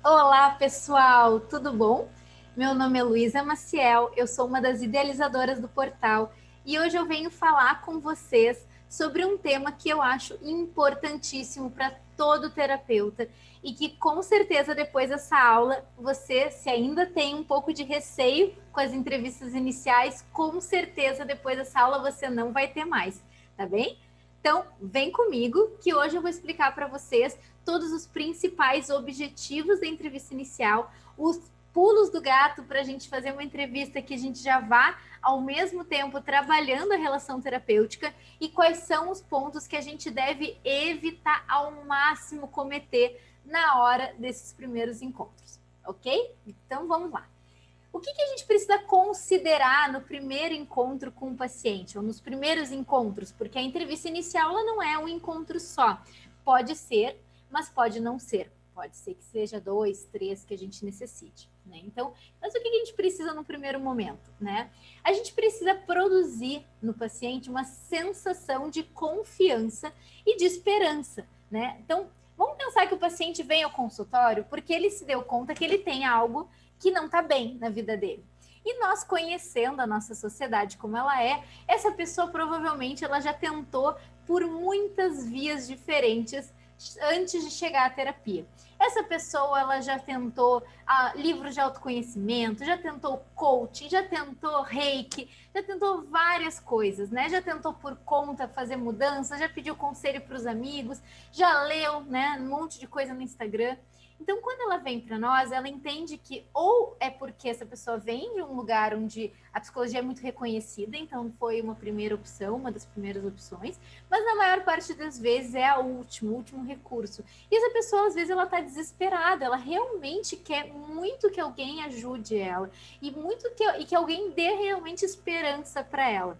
Olá, pessoal, tudo bom? Meu nome é Luísa Maciel, eu sou uma das idealizadoras do portal e hoje eu venho falar com vocês sobre um tema que eu acho importantíssimo para todo terapeuta e que com certeza depois dessa aula, você, se ainda tem um pouco de receio com as entrevistas iniciais, com certeza depois dessa aula você não vai ter mais, tá bem? Então, vem comigo que hoje eu vou explicar para vocês todos os principais objetivos da entrevista inicial, os pulos do gato para a gente fazer uma entrevista que a gente já vá ao mesmo tempo trabalhando a relação terapêutica e quais são os pontos que a gente deve evitar ao máximo cometer na hora desses primeiros encontros, ok? Então vamos lá. O que a gente precisa considerar no primeiro encontro com o paciente, ou nos primeiros encontros? Porque a entrevista inicial ela não é um encontro só. Pode ser, mas pode não ser. Pode ser que seja 2, 3 que a gente necessite. Né? Então, mas o que a gente precisa no primeiro momento? Né? A gente precisa produzir no paciente uma sensação de confiança e de esperança. Né? Então, vamos pensar que o paciente vem ao consultório porque ele se deu conta que ele tem algo que não está bem na vida dele. E nós conhecendo a nossa sociedade como ela é, essa pessoa provavelmente ela já tentou por muitas vias diferentes antes de chegar à terapia. Essa pessoa ela já tentou livros de autoconhecimento, já tentou coaching, já tentou reiki, já tentou várias coisas, né? Já tentou por conta fazer mudanças, já pediu conselho para os amigos, já leu, né, um monte de coisa no Instagram. Então, quando ela vem para nós, ela entende que ou é porque essa pessoa vem de um lugar onde a psicologia é muito reconhecida, então foi uma primeira opção, uma das primeiras opções, mas na maior parte das vezes é o último recurso. E essa pessoa, às vezes, ela está desesperada, ela realmente quer muito que alguém ajude ela e que alguém dê realmente esperança para ela.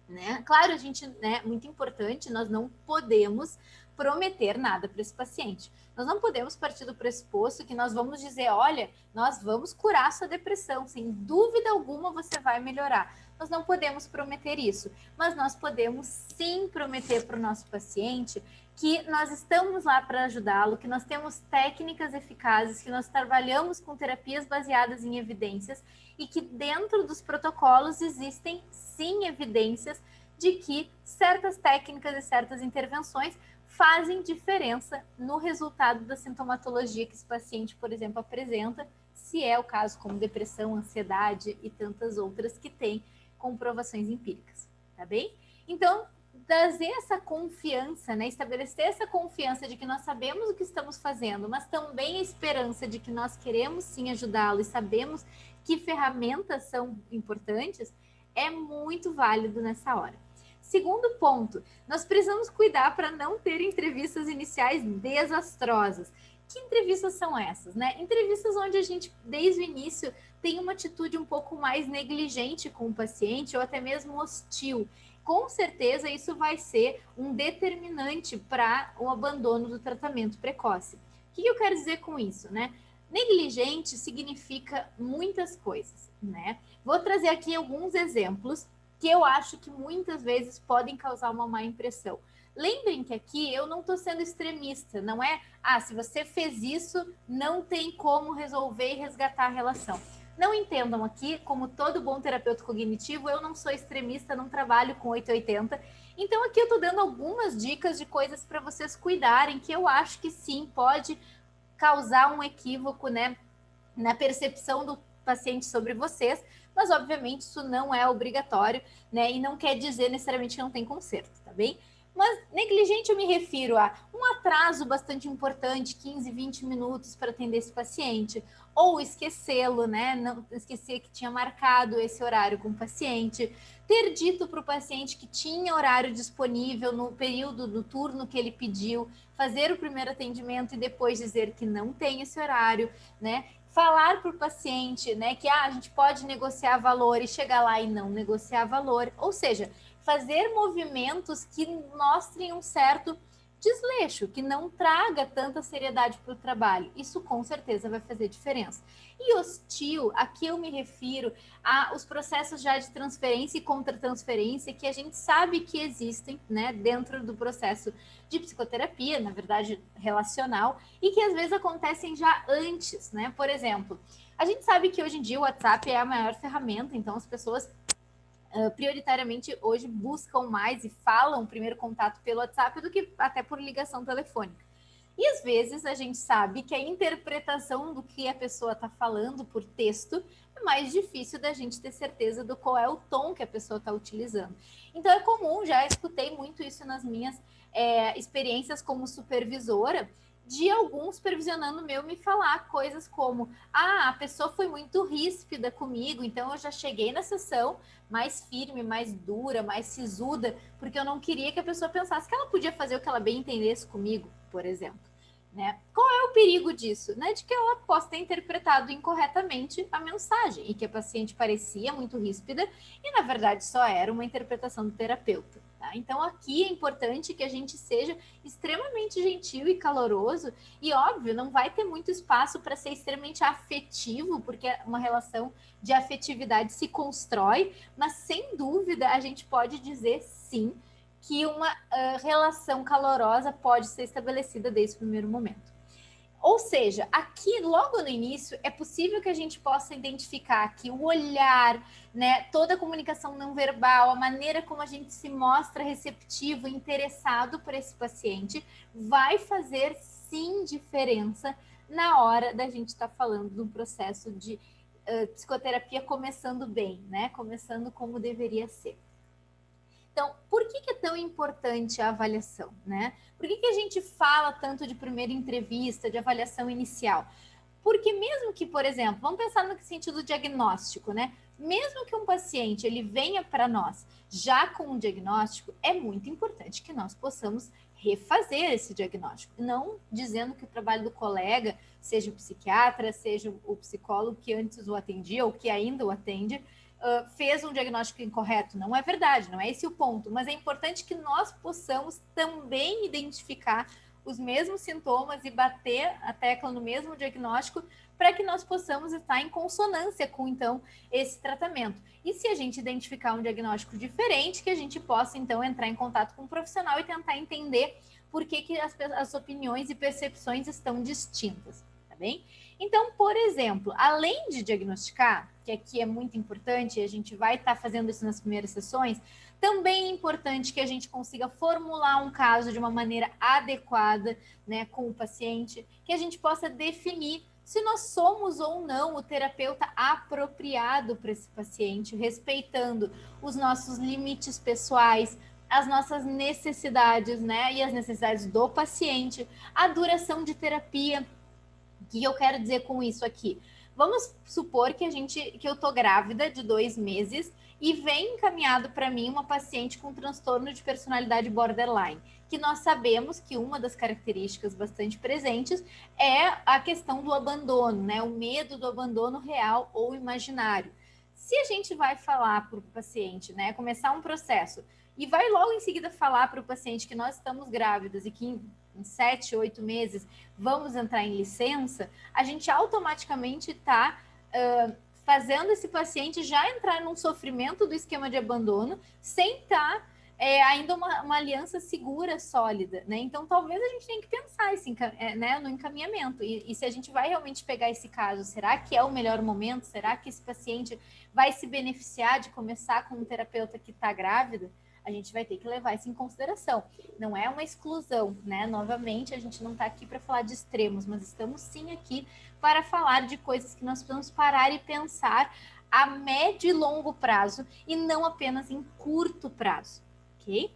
Né? Claro, a gente, né, muito importante, nós não podemos prometer nada para esse paciente. Nós não podemos partir do pressuposto que nós vamos dizer, olha, nós vamos curar a sua depressão, sem dúvida alguma você vai melhorar. Nós não podemos prometer isso, mas nós podemos sim prometer para o nosso paciente que nós estamos lá para ajudá-lo, que nós temos técnicas eficazes, que nós trabalhamos com terapias baseadas em evidências e que dentro dos protocolos existem sim evidências de que certas técnicas e certas intervenções fazem diferença no resultado da sintomatologia que esse paciente, por exemplo, apresenta, se é o caso como depressão, ansiedade e tantas outras que têm comprovações empíricas, tá bem? Então, trazer essa confiança, né? Estabelecer essa confiança de que nós sabemos o que estamos fazendo, mas também a esperança de que nós queremos sim ajudá-lo e sabemos que ferramentas são importantes, é muito válido nessa hora. Segundo ponto, nós precisamos cuidar para não ter entrevistas iniciais desastrosas. Que entrevistas são essas, né? Entrevistas onde a gente, desde o início, tem uma atitude um pouco mais negligente com o paciente ou até mesmo hostil. Com certeza, isso vai ser um determinante para o abandono do tratamento precoce. O que eu quero dizer com isso, né? Negligente significa muitas coisas, né? Vou trazer aqui alguns exemplos que eu acho que muitas vezes podem causar uma má impressão. Lembrem que aqui eu não estou sendo extremista, não é, se você fez isso, não tem como resolver e resgatar a relação. Não entendam aqui, como todo bom terapeuta cognitivo, eu não sou extremista, não trabalho com 880. Então aqui eu estou dando algumas dicas de coisas para vocês cuidarem, que eu acho que sim, pode causar um equívoco, né, na percepção do paciente sobre vocês, mas obviamente isso não é obrigatório, né, e não quer dizer necessariamente que não tem conserto, tá bem? Mas negligente eu me refiro a um atraso bastante importante, 15, 20 minutos para atender esse paciente, ou esquecê-lo, né? Não esquecer que tinha marcado esse horário com o paciente, ter dito para o paciente que tinha horário disponível no período do turno que ele pediu, fazer o primeiro atendimento e depois dizer que não tem esse horário, né? Falar para o paciente, né, que a gente pode negociar valor e chegar lá e não negociar valor, ou seja, fazer movimentos que mostrem um certo desleixo, que não traga tanta seriedade para o trabalho. Isso com certeza vai fazer diferença. E hostil, aqui eu me refiro aos processos já de transferência e contra-transferência que a gente sabe que existem, né, dentro do processo de psicoterapia, na verdade relacional, e que às vezes acontecem já antes, né? Por exemplo, a gente sabe que hoje em dia o WhatsApp é a maior ferramenta, então as pessoas prioritariamente hoje buscam mais e falam o primeiro contato pelo WhatsApp do que até por ligação telefônica. E às vezes a gente sabe que a interpretação do que a pessoa está falando por texto é mais difícil da gente ter certeza do qual é o tom que a pessoa está utilizando. Então é comum, já escutei muito isso nas minhas experiências como supervisora, de algum supervisionando meu me falar coisas como: a pessoa foi muito ríspida comigo, então eu já cheguei na sessão mais firme, mais dura, mais sisuda, porque eu não queria que a pessoa pensasse que ela podia fazer o que ela bem entendesse comigo, por exemplo. Né? Qual é o perigo disso? Né? De que ela possa ter interpretado incorretamente a mensagem e que a paciente parecia muito ríspida e, na verdade, só era uma interpretação do terapeuta. Tá? Então, aqui é importante que a gente seja extremamente gentil e caloroso e, óbvio, não vai ter muito espaço para ser extremamente afetivo, porque uma relação de afetividade se constrói, mas, sem dúvida, a gente pode dizer sim que uma relação calorosa pode ser estabelecida desde o primeiro momento. Ou seja, aqui logo no início é possível que a gente possa identificar que o olhar, né, toda a comunicação não verbal, a maneira como a gente se mostra receptivo, interessado por esse paciente, vai fazer sim diferença na hora da gente estar falando de um processo de psicoterapia começando bem, né, começando como deveria ser. Então, por que é tão importante a avaliação, né? Por que a gente fala tanto de primeira entrevista, de avaliação inicial? Porque mesmo que, por exemplo, vamos pensar no sentido diagnóstico, né? Mesmo que um paciente ele venha para nós já com um diagnóstico, é muito importante que nós possamos refazer esse diagnóstico. Não dizendo que o trabalho do colega, seja o psiquiatra, seja o psicólogo que antes o atendia ou que ainda o atende, fez um diagnóstico incorreto. Não é verdade, não é esse o ponto. Mas é importante que nós possamos também identificar os mesmos sintomas e bater a tecla no mesmo diagnóstico para que nós possamos estar em consonância com, então, esse tratamento. E se a gente identificar um diagnóstico diferente, que a gente possa, então, entrar em contato com um profissional e tentar entender por que as opiniões e percepções estão distintas, tá bem? Então, por exemplo, além de diagnosticar, que aqui é muito importante, e a gente vai estar fazendo isso nas primeiras sessões, também é importante que a gente consiga formular um caso de uma maneira adequada, né, com o paciente, que a gente possa definir se nós somos ou não o terapeuta apropriado para esse paciente, respeitando os nossos limites pessoais, as nossas necessidades, né, e as necessidades do paciente, a duração de terapia. O que eu quero dizer com isso aqui? Vamos supor que eu tô grávida de 2 meses e vem encaminhado para mim uma paciente com transtorno de personalidade borderline, que nós sabemos que uma das características bastante presentes é a questão do abandono, né? O medo do abandono real ou imaginário. Se a gente vai falar para o paciente, né, começar um processo e vai logo em seguida falar para o paciente que nós estamos grávidas e que em 7, 8 meses vamos entrar em licença, a gente automaticamente está fazendo esse paciente já entrar num sofrimento do esquema de abandono sem estar ainda uma aliança segura, sólida, né? Então, talvez a gente tenha que pensar né, no encaminhamento. E se a gente vai realmente pegar esse caso, será que é o melhor momento? Será que esse paciente vai se beneficiar de começar com um terapeuta que está grávida? A gente vai ter que levar isso em consideração. Não é uma exclusão, né? Novamente, a gente não está aqui para falar de extremos, mas estamos sim aqui para falar de coisas que nós precisamos parar e pensar a médio e longo prazo e não apenas em curto prazo, ok?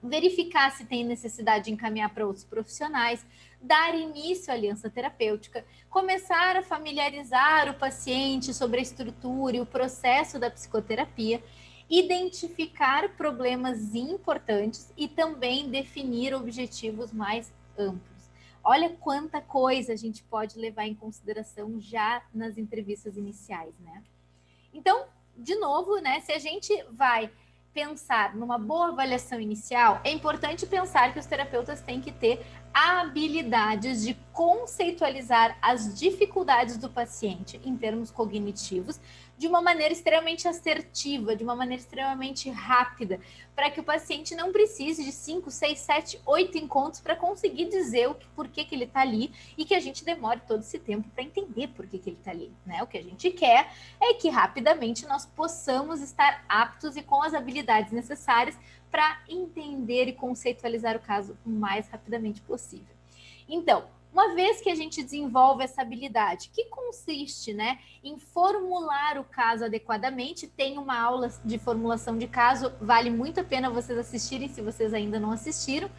Verificar se tem necessidade de encaminhar para outros profissionais, dar início à aliança terapêutica, começar a familiarizar o paciente sobre a estrutura e o processo da psicoterapia, identificar problemas importantes e também definir objetivos mais amplos. Olha quanta coisa a gente pode levar em consideração já nas entrevistas iniciais, né? Então, de novo, né, se a gente vai pensar numa boa avaliação inicial, é importante pensar que os terapeutas têm que ter habilidades de conceitualizar as dificuldades do paciente em termos cognitivos de uma maneira extremamente assertiva, de uma maneira extremamente rápida, para que o paciente não precise de 5, 6, 7, 8 encontros para conseguir dizer por que ele está ali e que a gente demore todo esse tempo para entender por que ele está ali, né? O que a gente quer é que rapidamente nós possamos estar aptos e com as habilidades necessárias para entender e conceitualizar o caso o mais rapidamente possível. Então, uma vez que a gente desenvolve essa habilidade, que consiste, né, em formular o caso adequadamente, tem uma aula de formulação de caso, vale muito a pena vocês assistirem, se vocês ainda não assistiram,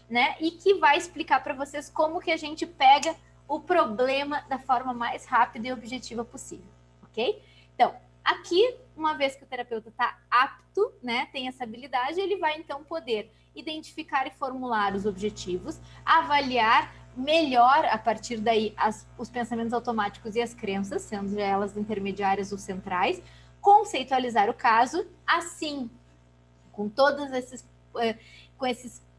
né, e que vai explicar para vocês como que a gente pega o problema da forma mais rápida e objetiva possível, ok? Então, aqui, uma vez que o terapeuta está apto, né, tem essa habilidade, ele vai então poder identificar e formular os objetivos, avaliar melhor a partir daí os pensamentos automáticos e as crenças, sendo elas intermediárias ou centrais, conceitualizar o caso, assim, com todos esses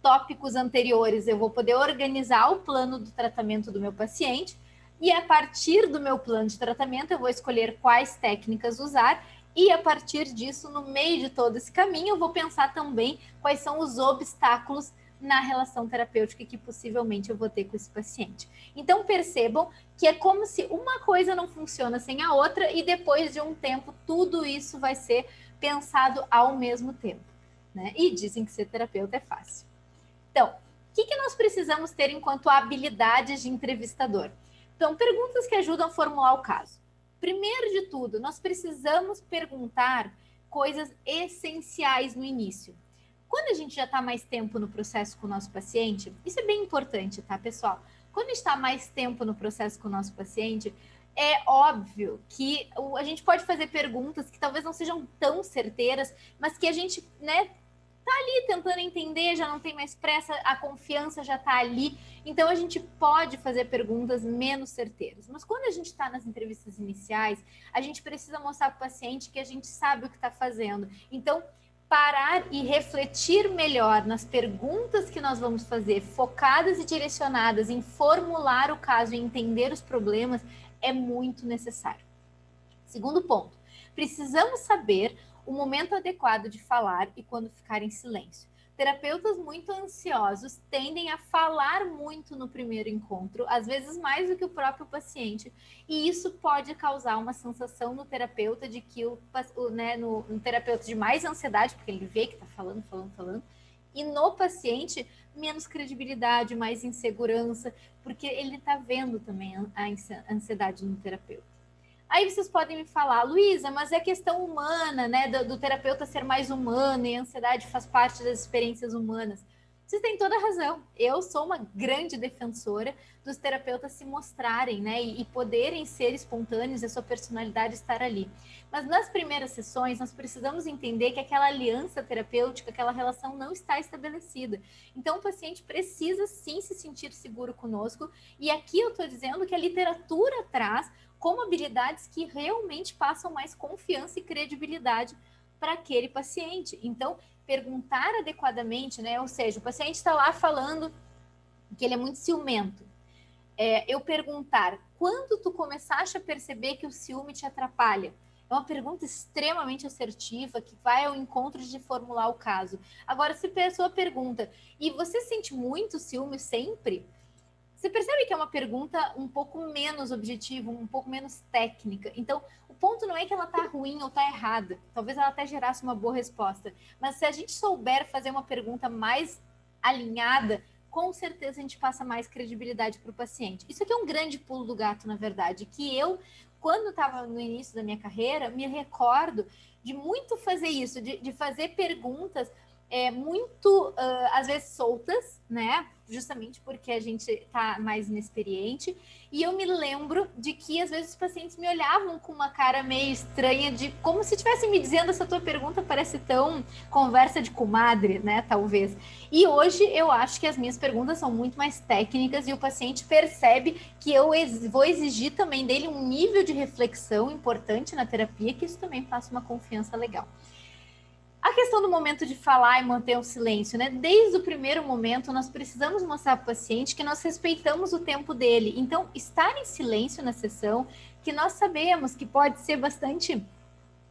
tópicos anteriores, eu vou poder organizar o plano do tratamento do meu paciente e a partir do meu plano de tratamento eu vou escolher quais técnicas usar e a partir disso, no meio de todo esse caminho, eu vou pensar também quais são os obstáculos na relação terapêutica que possivelmente eu vou ter com esse paciente. Então, percebam que é como se uma coisa não funciona sem a outra e depois de um tempo, tudo isso vai ser pensado ao mesmo tempo, né? E dizem que ser terapeuta é fácil. Então, o que nós precisamos ter enquanto habilidades de entrevistador? Então, perguntas que ajudam a formular o caso. Primeiro de tudo, nós precisamos perguntar coisas essenciais no início. Quando a gente já está mais tempo no processo com o nosso paciente, isso é bem importante, tá, pessoal? Quando a gente está mais tempo no processo com o nosso paciente, é óbvio que a gente pode fazer perguntas que talvez não sejam tão certeiras, mas que a gente, né, tá ali tentando entender, já não tem mais pressa, a confiança já tá ali, então a gente pode fazer perguntas menos certeiras. Mas quando a gente está nas entrevistas iniciais, a gente precisa mostrar para o paciente que a gente sabe o que está fazendo. Então, parar e refletir melhor nas perguntas que nós vamos fazer, focadas e direcionadas em formular o caso e entender os problemas, é muito necessário. Segundo ponto, precisamos saber o momento adequado de falar e quando ficar em silêncio. Terapeutas muito ansiosos tendem a falar muito no primeiro encontro, às vezes mais do que o próprio paciente, e isso pode causar uma sensação no terapeuta de que no terapeuta de mais ansiedade, porque ele vê que está falando, e no paciente menos credibilidade, mais insegurança, porque ele está vendo também a ansiedade no terapeuta. Aí vocês podem me falar, Luísa, mas é questão humana, né? Do terapeuta ser mais humano e a ansiedade faz parte das experiências humanas. Vocês têm toda a razão. Eu sou uma grande defensora dos terapeutas se mostrarem, né? E poderem ser espontâneos e a sua personalidade estar ali. Mas nas primeiras sessões, nós precisamos entender que aquela aliança terapêutica, aquela relação não está estabelecida. Então, o paciente precisa sim se sentir seguro conosco. E aqui eu estou dizendo que a literatura traz como habilidades que realmente passam mais confiança e credibilidade para aquele paciente. Então, perguntar adequadamente, né? Ou seja, o paciente está lá falando que ele é muito ciumento. Eu perguntar, quando tu começaste a perceber que o ciúme te atrapalha? É uma pergunta extremamente assertiva que vai ao encontro de formular o caso. Agora, se a pessoa pergunta, e você sente muito ciúme sempre? Você percebe que é uma pergunta um pouco menos objetiva, um pouco menos técnica. Então, o ponto não é que ela está ruim ou está errada. Talvez ela até gerasse uma boa resposta. Mas se a gente souber fazer uma pergunta mais alinhada, com certeza a gente passa mais credibilidade para o paciente. Isso aqui é um grande pulo do gato, na verdade, que eu, quando estava no início da minha carreira, me recordo de muito fazer isso, de fazer perguntas muito, às vezes, soltas, né? Justamente porque a gente tá mais inexperiente. E eu me lembro de que, às vezes, os pacientes me olhavam com uma cara meio estranha, de como se estivessem me dizendo, essa tua pergunta parece tão conversa de comadre, né? Talvez. E hoje eu acho que as minhas perguntas são muito mais técnicas e o paciente percebe que eu vou exigir também dele um nível de reflexão importante na terapia, que isso também passa uma confiança legal. A questão do momento de falar e manter o silêncio, né? Desde o primeiro momento, nós precisamos mostrar para o paciente que nós respeitamos o tempo dele. Então, estar em silêncio na sessão, que nós sabemos que pode ser bastante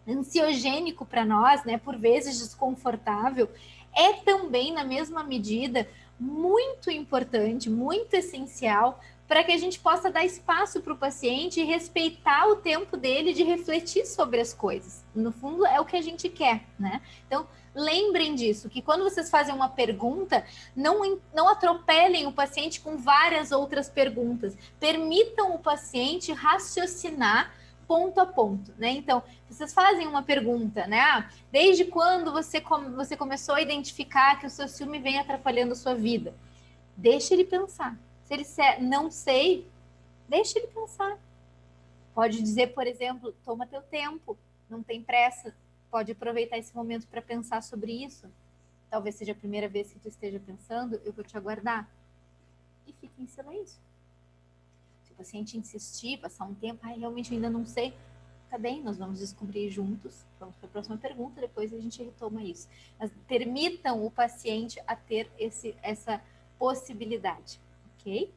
ansiogênico para nós, né? Por vezes desconfortável, é também, na mesma medida, muito importante, muito essencial para que a gente possa dar espaço para o paciente e respeitar o tempo dele de refletir sobre as coisas. No fundo, é o que a gente quer, né? Então, lembrem disso, que quando vocês fazem uma pergunta, não atropelem o paciente com várias outras perguntas. Permitam o paciente raciocinar ponto a ponto, né? Então, vocês fazem uma pergunta, né? Desde quando você começou a identificar que o seu ciúme vem atrapalhando a sua vida? Deixa ele pensar. Se ele disser não sei, deixa ele pensar. Pode dizer, por exemplo, toma teu tempo, não tem pressa. Pode aproveitar esse momento para pensar sobre isso. Talvez seja a primeira vez que tu esteja pensando, eu vou te aguardar. E fique em silêncio. Se o paciente insistir, passar um tempo, realmente ainda não sei, tá bem, nós vamos descobrir juntos. Vamos para a próxima pergunta, depois a gente retoma isso. Mas permitam o paciente a ter essa possibilidade, ok?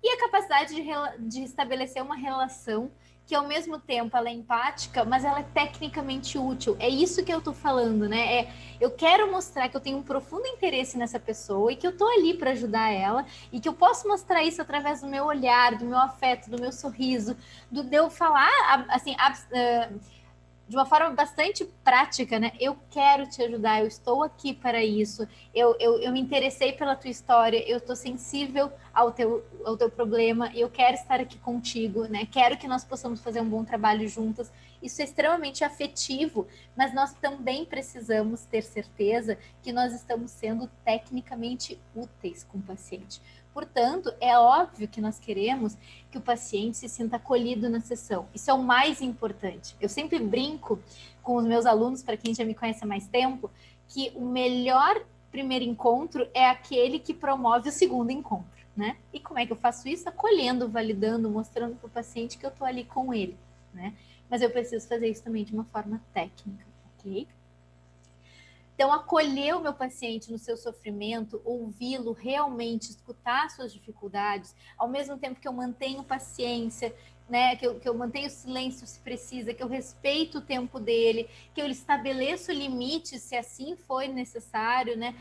E a capacidade de estabelecer uma relação que, ao mesmo tempo, ela é empática, mas ela é tecnicamente útil. É isso que eu tô falando, né? Eu quero mostrar que eu tenho um profundo interesse nessa pessoa e que eu tô ali para ajudar ela e que eu posso mostrar isso através do meu olhar, do meu afeto, do meu sorriso, de eu falar, assim, de uma forma bastante prática, né? Eu quero te ajudar, eu estou aqui para isso, eu me interessei pela tua história, eu estou sensível ao teu problema, eu quero estar aqui contigo, né? Quero que nós possamos fazer um bom trabalho juntas. Isso é extremamente afetivo, mas nós também precisamos ter certeza que nós estamos sendo tecnicamente úteis com o paciente. Portanto, é óbvio que nós queremos que o paciente se sinta acolhido na sessão. Isso é o mais importante. Eu sempre brinco com os meus alunos, para quem já me conhece há mais tempo, que o melhor primeiro encontro é aquele que promove o segundo encontro, né? E como é que eu faço isso? Acolhendo, validando, mostrando para o paciente que eu estou ali com ele, né? Mas eu preciso fazer isso também de uma forma técnica, ok? Então, acolher o meu paciente no seu sofrimento, ouvi-lo realmente, escutar suas dificuldades, ao mesmo tempo que eu mantenho paciência, né, que eu mantenho silêncio se precisa, que eu respeito o tempo dele, que eu estabeleço limites se assim for necessário, né?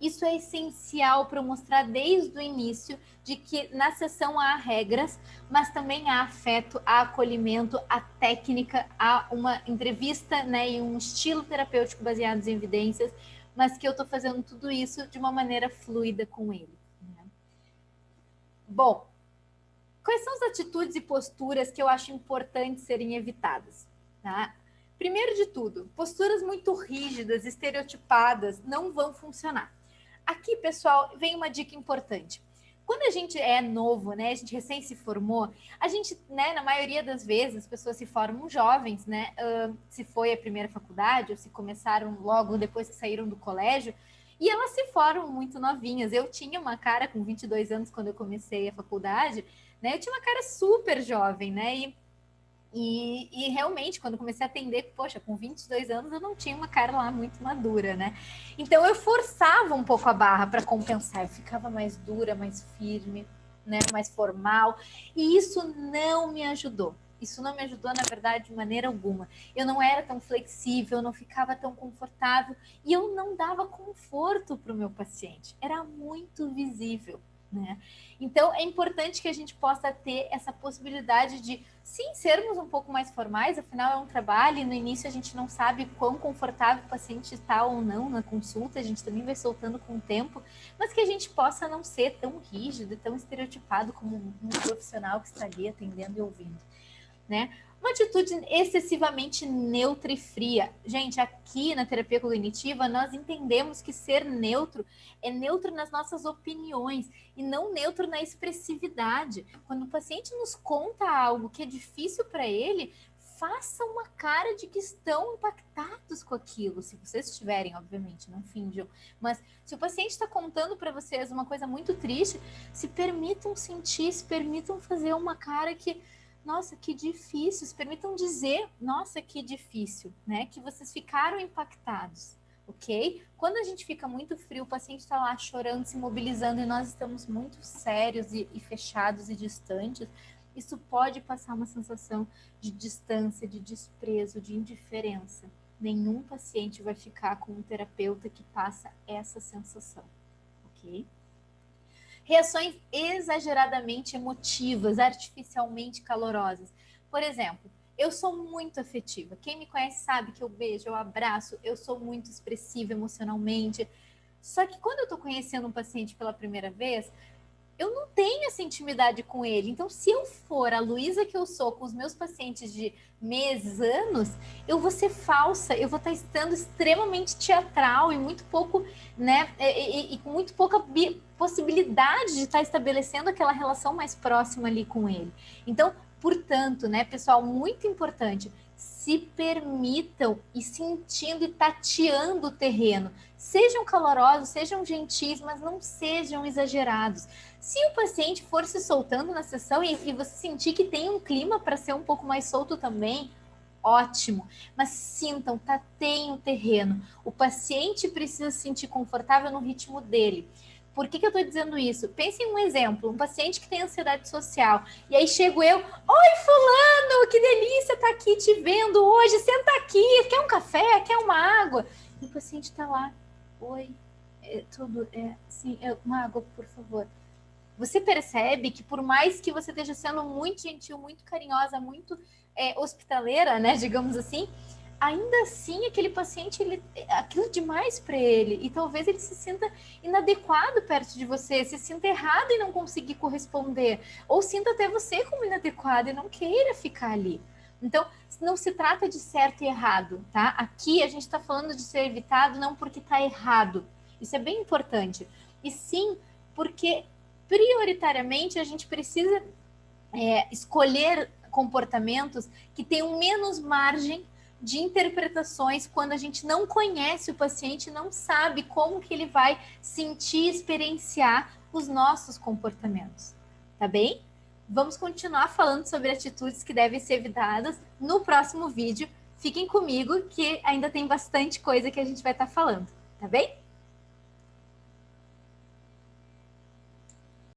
Isso é essencial para eu mostrar desde o início de que na sessão há regras, mas também há afeto, há acolhimento, há técnica, há uma entrevista, né, e um estilo terapêutico baseados em evidências, mas que eu estou fazendo tudo isso de uma maneira fluida com ele, né? Bom, quais são as atitudes e posturas que eu acho importantes serem evitadas, tá? Primeiro de tudo, posturas muito rígidas, estereotipadas, não vão funcionar. Aqui, pessoal, vem uma dica importante. Quando a gente é novo, né, a gente recém se formou, a gente, né, na maioria das vezes, as pessoas se formam jovens, né, se foi a primeira faculdade ou se começaram logo depois que saíram do colégio, e elas se formam muito novinhas. Eu tinha uma cara com 22 anos quando eu comecei a faculdade, né, eu tinha uma cara super jovem, né, e realmente, quando comecei a atender, poxa, com 22 anos eu não tinha uma cara lá muito madura, né? Então eu forçava um pouco a barra para compensar, eu ficava mais dura, mais firme, né? Mais formal, e isso não me ajudou. Isso não me ajudou, na verdade, de maneira alguma. Eu não era tão flexível, eu não ficava tão confortável e eu não dava conforto para o meu paciente. Era muito visível, né? Então, é importante que a gente possa ter essa possibilidade de, sim, sermos um pouco mais formais, afinal é um trabalho e no início a gente não sabe quão confortável o paciente está ou não na consulta, a gente também vai soltando com o tempo, mas que a gente possa não ser tão rígido e tão estereotipado como um profissional que está ali atendendo e ouvindo, né? Uma atitude excessivamente neutra e fria. Gente, aqui na terapia cognitiva, nós entendemos que ser neutro é neutro nas nossas opiniões e não neutro na expressividade. Quando o paciente nos conta algo que é difícil para ele, faça uma cara de que estão impactados com aquilo. Se vocês estiverem, obviamente, não finjam. Mas se o paciente está contando para vocês uma coisa muito triste, se permitam sentir, se permitam fazer uma cara que, nossa, que difícil, se permitam dizer, nossa, que difícil, né? Que vocês ficaram impactados, ok? Quando a gente fica muito frio, o paciente está lá chorando, se mobilizando e nós estamos muito sérios e fechados e distantes, isso pode passar uma sensação de distância, de desprezo, de indiferença. Nenhum paciente vai ficar com um terapeuta que passa essa sensação, ok? Reações exageradamente emotivas, artificialmente calorosas. Por exemplo, eu sou muito afetiva. Quem me conhece sabe que eu beijo, eu abraço, eu sou muito expressiva emocionalmente. Só que quando eu estou conhecendo um paciente pela primeira vez, eu não tenho essa intimidade com ele. Então, se eu for a Luísa que eu sou com os meus pacientes de meses, anos, eu vou ser falsa, eu vou estar estando extremamente teatral e muito pouco, né, e com muito pouca possibilidade de estar estabelecendo aquela relação mais próxima ali com ele. Então, portanto, né, pessoal, muito importante, se permitam e sentindo e tateando o terreno. Sejam calorosos, sejam gentis, mas não sejam exagerados. Se o paciente for se soltando na sessão e você sentir que tem um clima para ser um pouco mais solto também, ótimo. Mas sintam, tateiem o terreno. O paciente precisa se sentir confortável no ritmo dele. Por que eu estou dizendo isso? Pense em um exemplo, um paciente que tem ansiedade social, e aí chego eu, oi fulano, que delícia estar aqui te vendo hoje, senta aqui, quer um café, quer uma água? E o paciente está lá, oi, sim, uma água, por favor. Você percebe que por mais que você esteja sendo muito gentil, muito carinhosa, muito hospitaleira, né, digamos assim, ainda assim aquele paciente, aquilo é demais para ele e talvez ele se sinta inadequado perto de você, se sinta errado e não conseguir corresponder, ou sinta até você como inadequado e não queira ficar ali. Então, não se trata de certo e errado, tá? Aqui a gente está falando de ser evitado não porque está errado, isso é bem importante, e sim porque prioritariamente a gente precisa escolher comportamentos que tenham menos margem de interpretações quando a gente não conhece o paciente, não sabe como que ele vai sentir, experienciar os nossos comportamentos, tá bem? Vamos continuar falando sobre atitudes que devem ser evitadas no próximo vídeo. Fiquem comigo que ainda tem bastante coisa que a gente vai estar falando, tá bem?